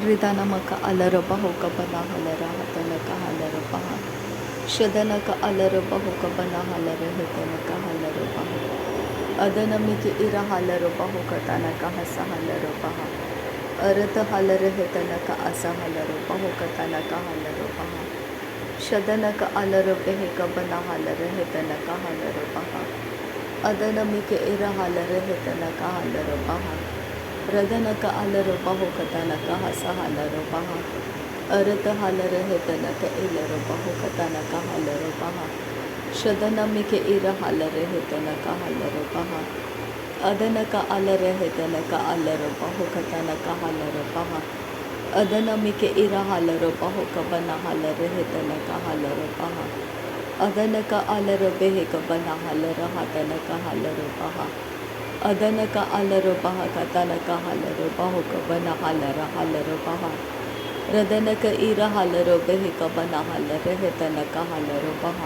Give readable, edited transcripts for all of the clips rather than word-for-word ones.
ರಿದನಮಕ ಅಲರಬಹುಕ ಬನ ಹಲರ ಹತನಕ ಹಲರಬಹ ಶದನಕ ಅಲರಬಹುಕ ಬನ ಹಲರ ಹಿತನಕ ಹಲರಬಹ ಅದನಮಿಕೆ ಇರ ಹಲರಬಹುಕ ತನಕ ಹಸ ಹಲರಬಹ ಅರತ ಹಲರ ಹಿತನಕ ಅಸ ಹಲರಬಹುಕ ತನಕ ಹಲರಬಹ ಶದನಕ ಅಲರಬೆಹಿಕ ಬನ ಹಲರ ಹಿತನಕ ಹಲರಬಹ ಅದನಮಿಕೆ ಇರ ಹಲರ ಹಿತನಕ ಹಲರಬಹ ರದನಕ ಅಲರಬಹುಕ ತನಕ ಹಸ ಹಲರಬಹ ಅರತ ಹಲರ ಹಿತನಕ ಇಲರಬಹುಕ ತನಕ ಹಲರಬಹ ಶದನಮಿಕೆ ಇರ ಹಲರ ಹಿತನಕ ಹಲರಬಹ ಅದನಕ ಅಲರ ಹಿತನಕ ಅಲರಬಹುಕ ತನಕ ಹಲರಬಹ ಅದನಮಿಕೆ ಇರ ಹಲರಬಹುಕ ಬನ ಹಲರ ಹಿತನಕ ಹಲರಬಹ ಅದನಕ ಅಲರಬೆಹಿಕ ಬನ ಹಲರ ಹತನಕ ಹಲರಬಹ ಅದನಕ ಅಲರಬಹ ಕತನಕ ಹಲರಬಹುಕ ಬನ ಹಲರ ಹಲರಬಹ ರದನಕ ಇರ ಹಲರಬೆಹಿಕ ಬನ ಹಲರ ಹಿತನಕ ಹಲರಬಹ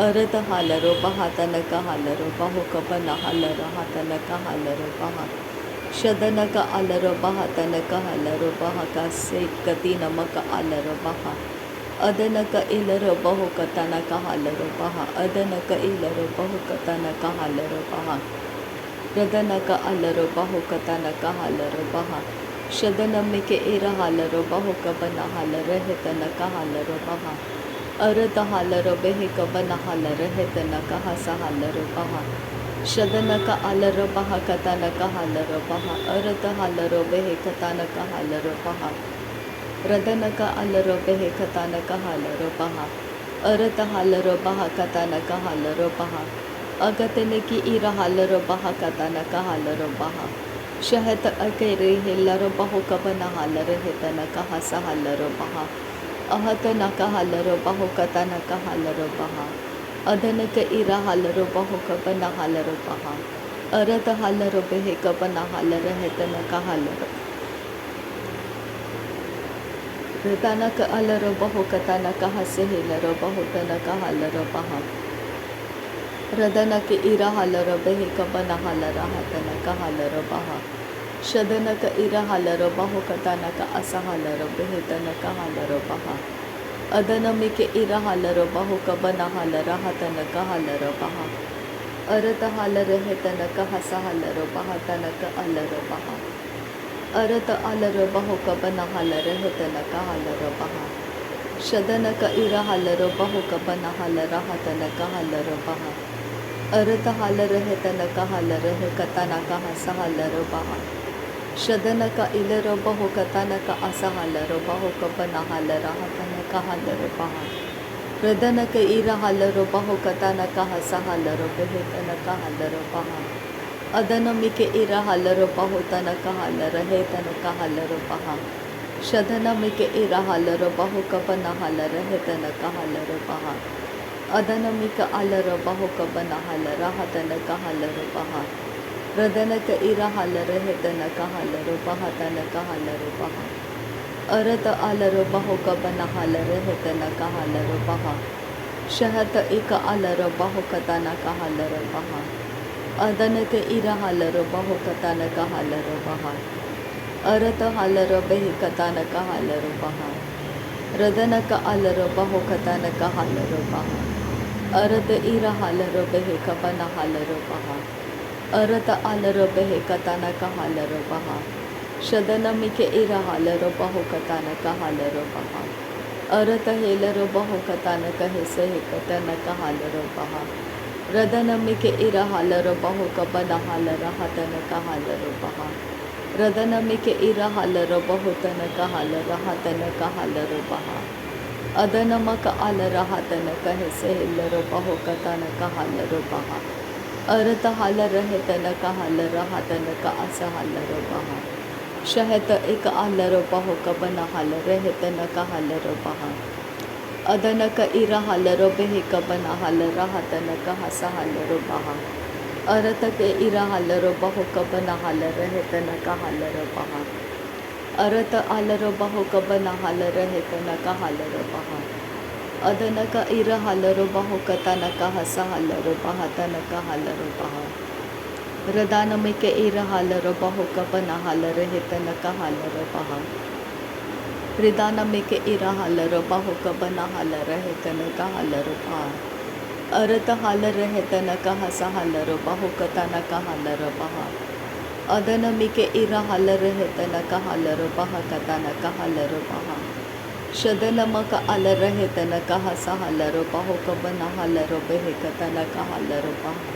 ಅರತ ಹಲರಬಹ ತನಕ ಹಲರಬಹುಕ ಬನ ಹಲರ ಹತನಕ ಹಲರಬಹ ಶದನಕ ಅಲರಬಹ ತನಕ ಹಲರಬಹ ಕಸೆ ಕತಿ ನಮಕ ಅಲರಬಹ ಅದನಕ ಇಲರಬಹುಕ ತನಕ ಹಲರಬಹ ಅದನಕ ಇಲರಬಹುಕ ತನಕ ಹಲರಬಹ ರದನಕ ಅಲರಬಹುಕ ತನಕ ಹಲರಬಹ ಶದನಮಿಕೆ ಇರ ಹಲರಬಹುಕ ಬನ ಹಲರ ಹಿತನಕ ಹಲರಬಹ ಅರತ ಹಲರಬೆಹಿಕ ಬನ ಹಲರ ಹಿತನಕ ಹಸ ಹಲರಬಹ ಶದನಕ ಅಲರಬಹ ಕತನಕ ಹಲರಬಹ ಅರತ ಹಲರಬೆಹಿಕ ತನಕ ಹಲರಬಹ ರದನಕ ಅಲರಬೆಹಿಕ ತನಕ ಹಲರಬಹ ಅರತ ಹಲರಬಹ ಕತನಕ ಹಲರಬಹ ಅಗತನಕಿ ಇರ ಹಲರಬಹ ಕತನಕ ಹಲರಬಹ ಶಹತ ಅಕೆರೆ ಹಿಲ್ಲರಬಹುಕ ಬನ ಹಲರ ಹಿತನಕ ಹಸ ಹಲರಬಹ ಅಹತನಕ ಹಲರಬಹುಕ ತನಕ ಹಲರಬಹ ಅದನಕ ಇರ ಹಲರಬಹುಕ ಬನ ಹಲರಬಹ ಅರತ ಹಲರಬೆಹಿಕ ಬನ ಹಲರ ಹಿತನಕ ಹಲರ ತನಕ ಅಲರಬಹುಕ ತನಕ ಹಸೆ ಹಿಲರಬಹು ತನಕ ಹಲರಬಹ ರದನಕ ಇರ ಹಲರಬೆಹಿಕ ಬನ ಹಲರ ಹತನಕ ಹಲರಬಹ ಶದನಕ ಇರ ಹಲರಬಹುಕ ತನಕ ಅಸ ಹಲರಬೆಹಿ ತನಕ ಹಲರಬಹ ಅದನಮಿಕೆ ಇರ ಹಲರಬಹುಕ ಬನ ಹಲರ ಹತನಕ ಹಲರಬಹ ಅರತ ಹಲರ ಹಿತನಕ ಹಸ ಹಲರಬಹ ತನಕ ಅಲರಬಹ ಅರತ ಅಲರಬಹುಕ ಬನ ಹಲರ ಹಿತನಕ ಹಲರಬಹ ಶದನಕ ಇರ ಹಲರಬಹುಕ ಬನ ಹಲರ ಹತನಕ ಹಲರಬಹ ಅರತ ಹಲರ ಹಿತನಕ ಹಲರ ಕತನಕ ಹಸ ಹಲರಬಹ ಶದನಕ ಇಲರಬಹುಕ ತನಕ ಅಸ ಹಲರಬಹುಕ ಬನ ಹಲರ ಹತನಕ ಹಲರಬಹ ರದನಕ ಇರ ಹಲರಬಹುಕ ತನಕ ಹಸ ಹಲರಬೆಹಿ ತನಕ ಹಲರಬಹ ಅದನಮಿಕೆ ಇರ ಹಲರಬಹು ತನಕ ಹಲರ ಹೇತನಕ ಹಲರಬಹ ಶದನಮಿಕೆ ಇರ ಹಲರಬಹುಕ ಬನ ಹಲರ ಹಿತನಕ ಹಲರಬಹ ಅದನಮಿಕ ಅಲರಬಹುಕ ಬನ ಹಲರ ಹತನಕ ಹಲರಬಹ ರದನಕ ಇರ ಹಲರ ಹಿತನಕ ಹಲರಬಹ ತನಕ ಹಲರಬಹ ಅರತ ಅಲರಬಹುಕ ಬನ ಹಲರ ಹಿತನಕ ಹಲರಬಹ ಶಹತ ಇಕ ಅಲರಬಹುಕ ತನಕ ಹಲರಬಹ ಅದನಕ ಇರ ಹಲರಬಹುಕ ತನಕ ಹಲರಬಹ ಅರತ ಹಲರಬೆಹಿಕ ತನಕ ಹಲರಬಹ ರದನಕ ಅಲರಬಹುಕ ತನಕ ಹಲರಬಹ ಅರತ ಇರ ಹಲರಬೆಹಿಕ ಬನ ಹಲರಬಹ ಅರತ ಅಲರಬೆಹಿಕ ತನಕ ಹಲರಬಹ ಶದನಮಿಕೆ ಇರ ಹಲರಬಹುಕ ತನಕ ಹಲರಬಹ ಅರತ ಹೇಲರಬಹುಕ ತನಕ ಹೆಸಹಿಕ ತನಕ ಹಲರಬಹ ರದನಮಿಕೆ ಇರ ಹಲರಬಹುಕ ಬನ ಹಲರ ಹತನಕ ಹಲರಬಹ ರದನಮಿಕೆ ಇರ ಹಲರಬಹು ತನಕ ಹಲರ ಹತನಕ ಹಲರಬಹ ಅದನಮಕ ಅಲರ ಹತನಕ ಹೆಸೆ ಹಿಲ್ಲರಬಹುಕ ತನಕ ಹಲರಬಹ ಅರತ ಹಲರ ಹಿತನಕ ಹಲರ ಹತನಕ ಅಸ ಹಲರಬಹ ಶಹತ ಇಕ ಅಲರಬಹುಕ ಬನ ಹಲರ ಹಿತನಕ ಹಲರಬಹ ಅದನಕ ಇರ ಹಲರಬೆಹಿಕ ಬನ ಹಲರ ಹತನಕ ಹಸ ಹಲರಬಹ ಅರತಕೆ ಇರ ಹಲರಬಹುಕ ಬನ ಹಲರ ಹಿತನಕ ಹಲರಬಹ ಅರತ ಅಲರಬಹುಕ ಬನ ಹಲರ ಹಿತನಕ ಹಲರಬಹ ಅದನಕ ಇರ ಹಲರಬಹುಕ ತನಕ ಹಸ ಹಲರಬಹ ತನಕ ಹಲರಬಹ ರದಾನಮಿಕೆ ಇರ ಹಲರಬಹುಕ ಬನ ಹಲರ ಹಿತನಕ ಹಲರಬಹ Ridanamike ira halaro baho kabana halare hetanaka halaro pa. Arata halare hetanaka hasa halaro baho katanaka halaro baha. Adanamike ira halare hetanaka halaro baha katanaka halaro baha. Shadanamaka alare hetanaka hasa halaro baho kabana halaro behe katanaka halaro baha.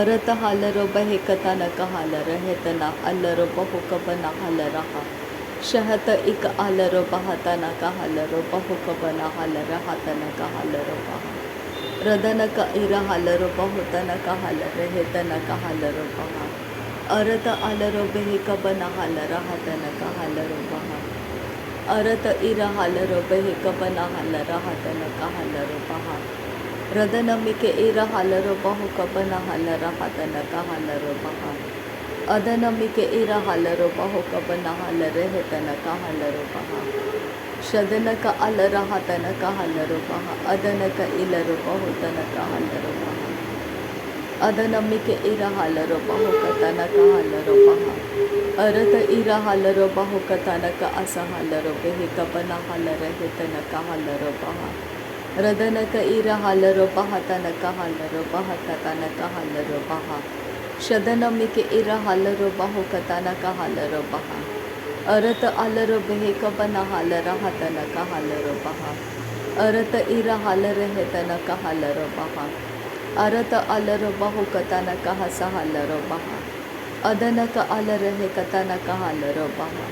Arata halaro behe katanaka halare hetana alaro baho kabana halaraha. Shahata ik alaro bahatana ka halaro bahuka bana halara hatana ka halaro baha. Radana ka ira halaro bahutana ka halare hetana ka halaro baha. Arata alaro behika bana halara hatana ka halaro baha. Arata ira halaro behika bana halara hatana ka halaro baha. Radana mike ira halaro bahuka bana halara hatana ka halaro baha. Adanamike ira halaro baho kabana halare hetanaka halaro baha. Shadanaka alara hatanaka halaro baha. Adanaka ilaro baho tanaka halaro baha. Adanamike ira halaro baho katanaka halaro baha. Arata ira halaro baho katanaka asa halaro behe kabana halare hetanaka halaro baha. Radanaka ira halaro baha tanaka halaro baha katanaka halaro baha. Shadanamike ira halaro baho katanaka halaro baha. Arata alaro behe kabana halara hatanaka halaro baha. Arata ira halare hetanaka halaro baha. Arata alaro baho katanaka hasa halaro baha. Adanaka alare he katanaka halaro baha.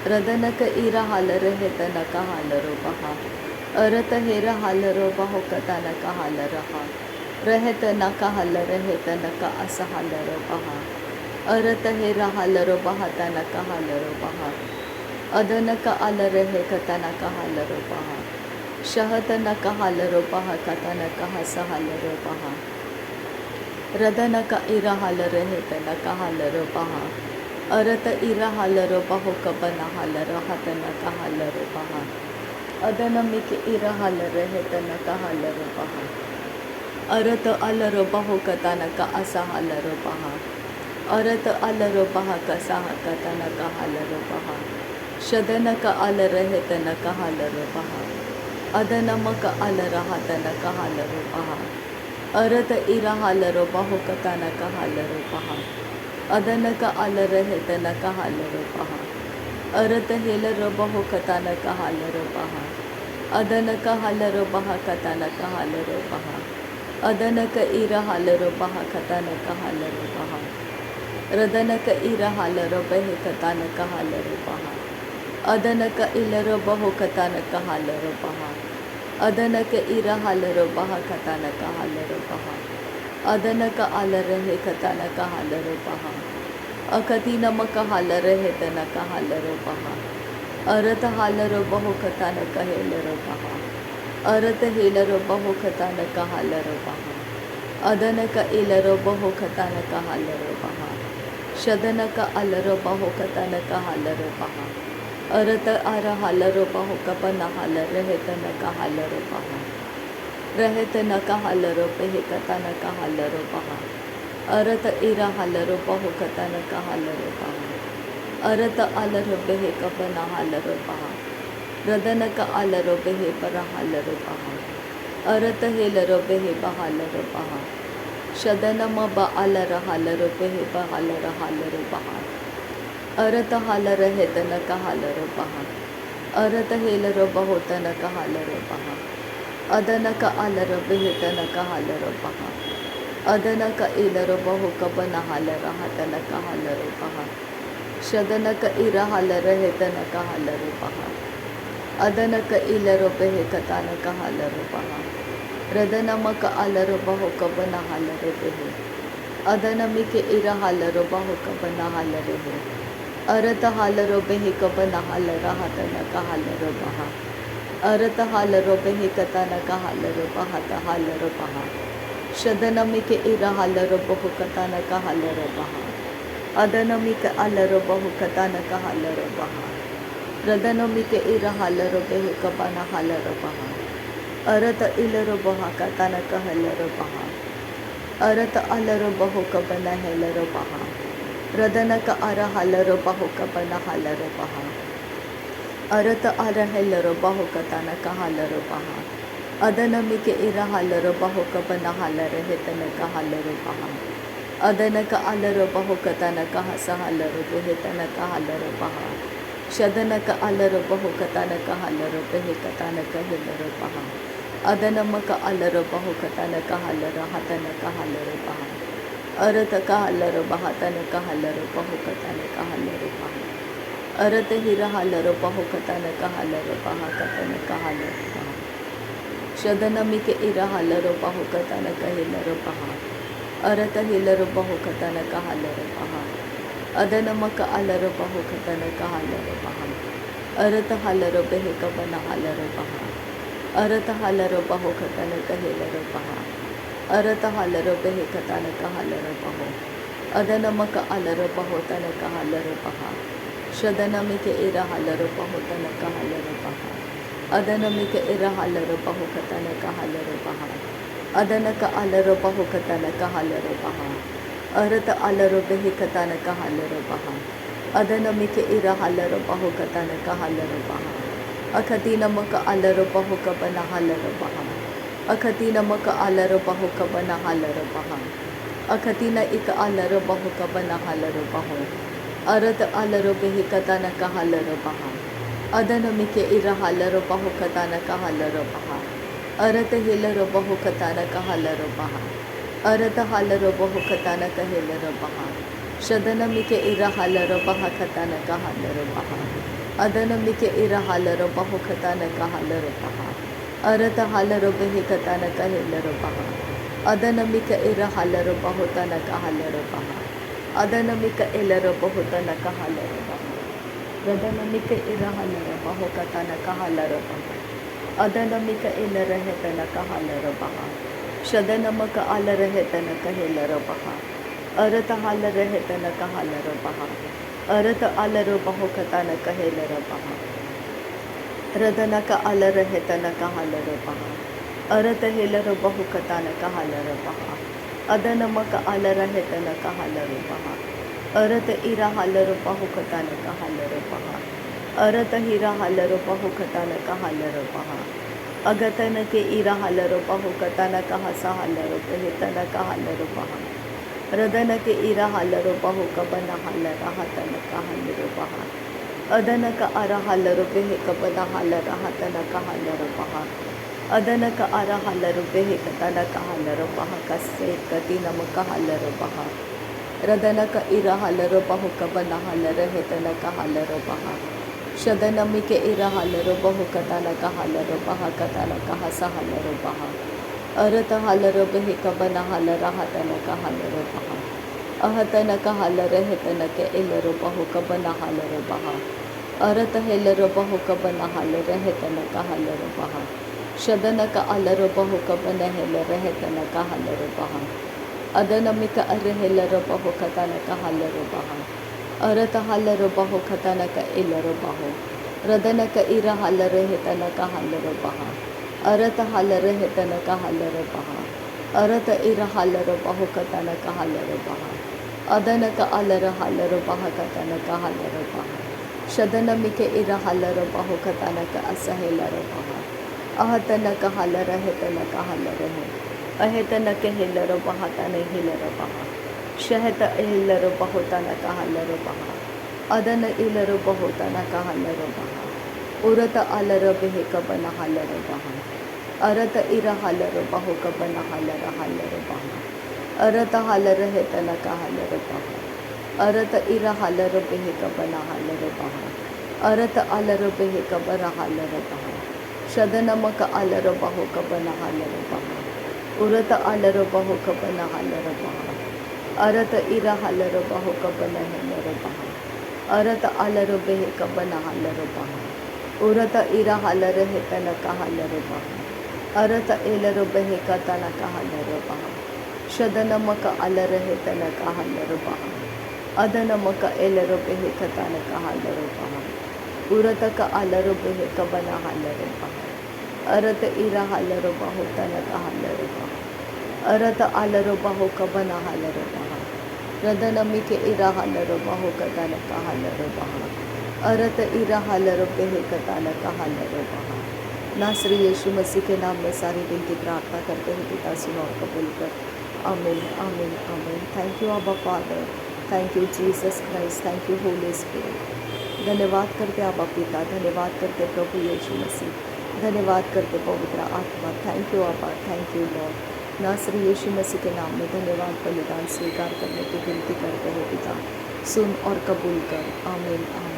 Radanaka ira halare hetanaka halaro baha. Arata hera halaro baho katanaka halaraha. Rehetanaka halare hetanaka asa halaro baha. Arata hera halaro baha tanaka halaro baha. Adanaka alare he katanaka halaro baha. Shahatanaka halaro baha katanaka hasa halaro baha. Radanaka ira halare hetanaka halaro baha. Arata ira halaro baho kabana halaro hatanaka halaro baha. Adanamike ira halare hetanaka halaro baha. Arata alaro baho katanaka asa halaro baha. Arata alaro baha kasaha katanaka halaro baha. Shadanaka alare hetanaka halaro baha. Adanamaka alara hatanaka halaro baha. Arata ira halaro baho katanaka halaro baha. Adanaka alare hetanaka halaro baha. Arata helaro baho katanaka halaro baha. Adanaka halaro baha katanaka halaro baha. Adanaka ira halaro baha katanaka halaro baha. Radanaka ira halaro behe katanaka halaro baha. Adanaka ilaro baho katanaka halaro baha. Adanaka ira halaro baha katanaka halaro baha. Adanaka alare he katanaka halaro baha. Akatina maka halare he tanaka halaro baha. Arata halaro baho katanaka helaro baha. Arata helaro baho katanaka halaro baha. Adanaka ilaro baho katanaka halaro baha. Shadanaka alaro baho katanaka halaro baha. Arata ara halaro baho kabana halare hetanaka halaro baha. Rehetanaka halaro behe katanaka halaro baha. Arata ira halaro baho katanaka halaro baha. Arata alaro behe kabana halaro baha. Radanaka alaro behe para halaro baha. Arata helaro behe bahalaro baha. Shadanama ba alara halaro behe bahalara halaro baha. Arata halara hetanaka halaro baha. Arata helaro bahotanaka halaro baha. Adanaka alaro behe tanaka halaro baha. Adanaka ilaro baho kabana halara hatanaka halaro baha. Shadanaka ira halara hetanaka halaro baha. Adanaka ilaro behe katanaka halaro baha. Radanamaka alaro baho kabana halaro behe. Adanamike ira halaro baho kabana halaro behe. Arata halaro behe kabana halara hatanaka halaro baha. Arata halaro behe katanaka halaro baha ta halaro baha. Shadanamike ira halaro baho katanaka halaro baha. Adanamike alaro baho katanaka halaro baha. Radanamike ira halaro behe kabana halaro baha. Arata ilaro baha katanaka halaro baha. Arata alaro baho kabana halaro baha. Radanaka ara halaro baho kabana halaro baha. अरत अरहलरो बाहो कताना कहालरो बहा अदनमिके इरहलरो बाहो कबना हालरे हेतन कहालरो बहा अदनक अलरो बाहो कताना कहा सहलरो बेहेतन कहालरो बहा शदनक अलरो बाहो कताना कहालरो बेहे कताना कहेलरो बहा अदनमक अलरो बाहो कताना कहालरो हतन कहालरो बहा अरत कहालरो बहातन कहालरो बाहो कताना कहालरो बहा अरत हिरहलरो बाहो कताना कहालरो बहा कतन कहालरो बहा शदनमिके इरहलरो बाहो कताना कहेलरो बहा अरत हिलरो बाहो कताना कहालरो बहा अदनमक अलरो बाहो कताना कहालरो बहा अरत हलरो बेहे कबना हलरो बहा अरत हलरो बाहो कताना कहेलरो बहा अरत हलरो बेहे कताना कहालरो बहो अदनमक अलरो बाहो तना कहालरो बहा शदनमिके इरहलरो बाहो तना कहालरो बहा अदनमिके इरहलरो बाहो कताना कहालरो बहा अदनक अलरो बाहो कताना कहालरो बहा अरत अलरो बेहे कताना कहालरो बहा अदनमिके इरहलरो बाहो कताना कहालरो बहा अखतीनमक अलरो बाहो कबना हलरो बहा अखतीनमक अलरो बाहो कबना हलरो बहा अखतीना इक अलरो बाहो कबना हलरो बहो अरत अलरो बेहे कताना कहालरो बहा अदनमिके इरहलरो बाहो कताना कहालरो बहा अरत हिलरो बाहो कताना कहालरो बहा अरत हलरो बाहो कताना कहेलरो बहा शदनमिके इरहलरो बहा कताना कहालरो बहा अदनमिके इरहलरो बाहो कताना कहालरो बहा अरत हलरो बेहे कताना कहेलरो बहा अदनमिके इरहलरो बाहो तना कहालरो बहा अदनमिके इलरो बाहो तना कहालरो बहा रदनमिके इरहलरो बाहो कताना कहालरो बहा अदनमिक इल रहतन कहालरो बहा शदनमक आल रहतन कहेलरो बहा अरत हाल रहतन कहालरो बहा अरत अलरो बहो कतान कहेलरो बहा रदनक आल रहतन कहालरो बहा अरत हिलरो बहो कतान कहालरो बहा अदनमक आल रहतन कहालरो बहा अरत इरा हालरो बहो कतान कहालरो बहा अरत हिरा हलरो बाहो कताना कहालरो बहा अगतन के इरा हलरो बाहो कताना कहा सहलरो बेहतन कहालरो बहा रदन के इरा हलरो बाहो कबना हलरा हतन कहालरो बहा अदन का अरा हलरो बेहे कबना हलरा हतन कहालरो बहा अदन का अरा हलरो बेहे कताना कहालरो बहा कसे कति नम कहालरो बहा रदन का इरा हलरो बाहो कबना हलर हेतन कहालरो बहा शदनमिके इरहलरो बाहो कताना कहालरो बहा कताना कहा सहलरो बहा अरत हलरो बेहे कबना हलरा हतन कहालरो बहा अहतन कहालर हेतन के इलरो बाहो कबना हलरो बहा अरत हेलरो बाहो कबना हलर हेतन कहालरो बहा शदन का अलरो बाहो कबना हेलर हेतन कहालरो बहा अदनमिक अरहेलरो बाहो कताना कहालरो बहा अरत हलरो बाहो कताना का इलरो बाहो रदन का इरा हलर हेतन कहालरो बहा अरत हलर हेतन कहालरो बहा अरत इरा हलरो बाहो कताना कहालरो बहा अदन का अलर हलरो बहा कताना कहालरो बहा शदनमिके इरा हलरो बाहो कताना का असहेलरो बहा अहतन का हलर हेतन कहालरो है अहेतन के हिलरो बहा तन हिलरो बहा शहत इलरो बहुतना कहालरो बहा अदन इलरो बहुतना कहालरो बहा उरत अलरो बेहे कबना हलरो बहा अरत इरा हलरो बहु कबना हलर हलरो बहा अरत हलर हेतन कहालरो बहा अरत इरा हलरो बेहे कबना हलरो बहा अरत अलरो बेहे कबरा हलरो बहा शदनमक अलरो बहु कबना हलरो बहा उरत अलरो बहु कबना हलरो बहा अरत इरा हलरो बाहो कबना हेलरो बहा अरत अलरो बेहे कबना हलरो बहा उरत इरा हलर हेतन कहालरो बहा अरत एलरो बेहे कताना कहालरो बहा शदनमक अलर हेतन कहालरो बहा अदनमक एलरो बेहे कताना कहालरो बहा उरत का अलरो बेहे कबना हलरो बहा अरत इरा हलरो बाहो तन कहालरो बहा अरत अलरो बाहो कबना हलरो बहा रदनमिके इरा हलरो बाहो कताना कहालरो बहा अरत इरा हालर बेहे कताना का हालर बहा। नासरी यीशु मसीह के नाम में सारी विनती प्रार्थना करते हैं पिता, सुनो और कबूल कर। आमीन आमीन आमीन। थैंक यू आबा father, thank you Jesus Christ, thank you Holi spirit. धन्यवाद करते आबा पिता, धन्यवाद करते प्रभु यीशु मसीह, धन्यवाद करते पवित्र आत्मा। थैंक यू आबा, थैंक यू लॉर्ड। नासरी यीशु मसीह के नाम में धन्यवाद बलिदान स्वीकार करने की विनती करते हैं पिता, सुन और कबूल कर। आमीन आमीन।